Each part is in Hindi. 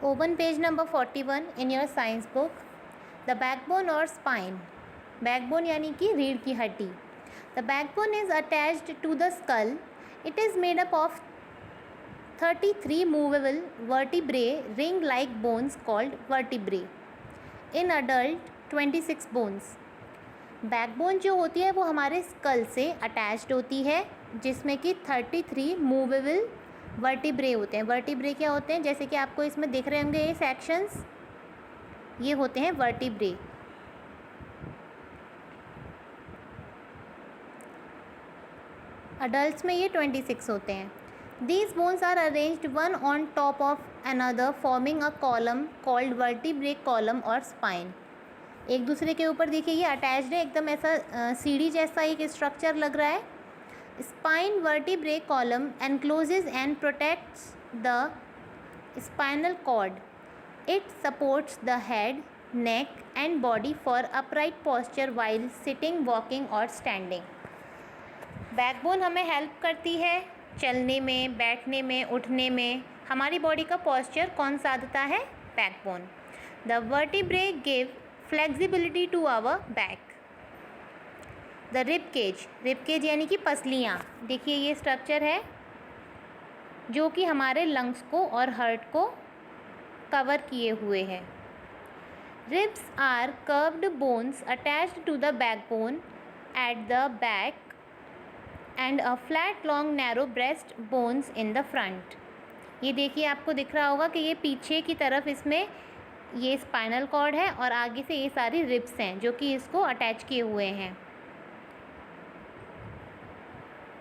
Open page number 41 in your science book. The backbone or spine. Backbone यानी कि रीढ़ की हड्डी. The backbone is attached to the skull. It is made up of 33 movable vertebrae ring-like bones called vertebrae. In adult 26 bones. Backbone जो होती है वो हमारे स्कल से अटैच्ड होती है, जिसमें कि 33 मूवेबल वर्टिब्रे होते हैं. वर्टिब्रे क्या होते हैं, जैसे कि आपको इसमें दिख रहे होंगे ये सेक्शंस, ये होते हैं वर्टिब्रे. अडल्ट्स में ये 26 होते हैं. These bones are arranged one on top of another forming a column called vertebrae column or spine. एक दूसरे के ऊपर देखिए ये अटैच्ड है, एकदम ऐसा सीढ़ी जैसा एक स्ट्रक्चर लग रहा है. Spine vertebrae column encloses and protects the spinal cord. It supports the head, neck and body for upright posture while sitting, walking और स्टैंडिंग. बैकबोन हमें हेल्प करती है चलने में, बैठने में, उठने में. हमारी बॉडी का पोस्चर कौन साधता है? Backbone. The vertebrae give flexibility to our back. The rib cage. Rib cage यानी कि पसलियाँ. देखिए ये स्ट्रक्चर है जो कि हमारे लंग्स को और हार्ट को कवर किए हुए है. Ribs are curved bones attached to the backbone at the back and a flat long narrow breast bones in the front. ये देखिए आपको दिख रहा होगा कि ये पीछे की तरफ इसमें ये स्पाइनल कॉर्ड है और आगे से ये सारी रिब्स हैं जो कि इसको अटैच किए हुए हैं.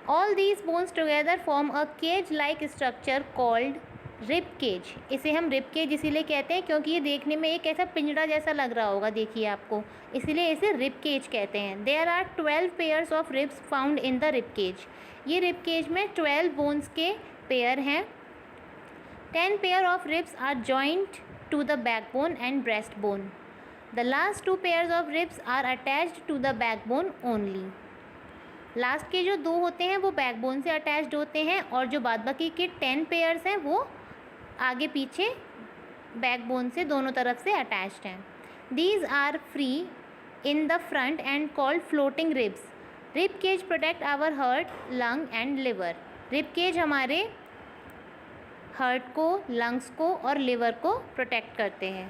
All these bones together form a cage like structure called rib cage. इसे हम रिब केज इसीलिए कहते हैं क्योंकि ये देखने में एक ऐसा पिंजरा जैसा लग रहा होगा, देखिए आपको, इसीलिए इसे रिब केज कहते हैं. There are 12 pairs of ribs found in the rib cage. ये रिब केज में 12 बोन्स के पेयर हैं. 10 pair of ribs are joint to the backbone and breastbone. The last 2 pairs of ribs are attached to the backbone only. Last के जो 2 होते हैं वो बैकबोन से अटैच्ड होते हैं और जो बाद बाकी के 10 पेयर्स हैं वो आगे पीछे बैकबोन से दोनों तरफ से अटैच्ड हैं. These are free in the front and called floating ribs. Rib cage protect our heart, lung and liver. Rib cage हमारे हार्ट को, लंग्स को और लिवर को प्रोटेक्ट करते हैं.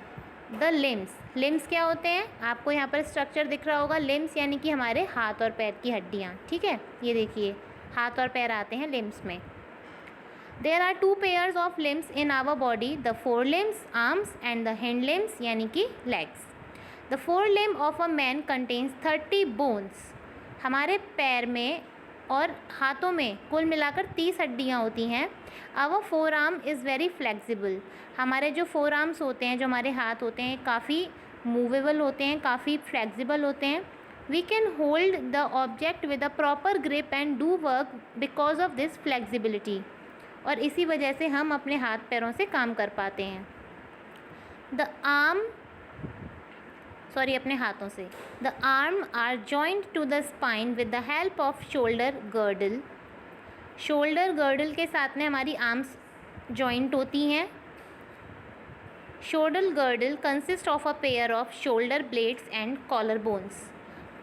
The limbs. लिम्स क्या होते हैं? आपको यहाँ पर स्ट्रक्चर दिख रहा होगा. लिम्स यानी कि हमारे हाथ और पैर की हड्डियाँ. ठीक है, ये देखिए हाथ और पैर आते हैं लिम्स में. There are 2 pairs of limbs in our body, the forelimbs, arms and the hand limbs यानी कि legs. The forelimb of a man contains 30 bones. हमारे पैर में और हाथों में कुल मिलाकर 30 हड्डियाँ होती हैं. Our forearm is very flexible. हमारे जो फोर आर्म्स होते हैं, जो हमारे हाथ होते हैं, काफ़ी मूवेबल होते हैं, काफ़ी फ्लेक्सिबल होते हैं. We can hold the object with a proper grip and do work because of this flexibility. और इसी वजह से हम अपने हाथ पैरों से काम कर पाते हैं. अपने हाथों से. The arm are joint to the spine with the help of shoulder girdle. Shoulder girdle के साथ में हमारी आर्म्स जॉइंट होती हैं. Shoulder girdle consist of a pair of shoulder blades and collar bones.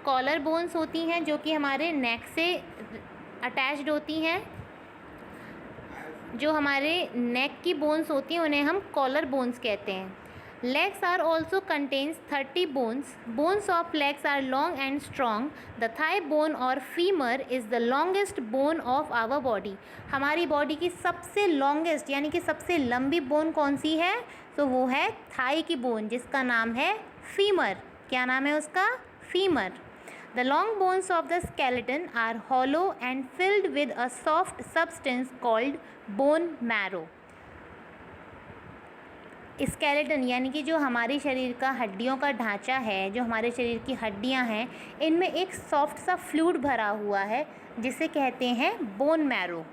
Collar bones होती हैं जो कि हमारे नेक से अटैच्ड होती हैं. जो हमारे नेक की बोन्स होती हैं उन्हें हम कॉलर बोन्स कहते हैं. Legs are also contains 30 bones. Bones of legs are long and strong. The thigh bone or femur is the longest bone of our body. हमारी बॉडी की सबसे longest यानी कि सबसे लंबी बोन कौन सी है? तो वो है थाई की बोन जिसका नाम है फीमर. क्या नाम है उसका? Femur. The long bones of the skeleton are hollow and filled with a soft substance called bone marrow. Skeleton यानी कि जो हमारे शरीर का हड्डियों का ढांचा है, जो हमारे शरीर की हड्डियां हैं, इनमें एक सॉफ्ट सा फ्लूइड भरा हुआ है जिसे कहते हैं बोन मैरो.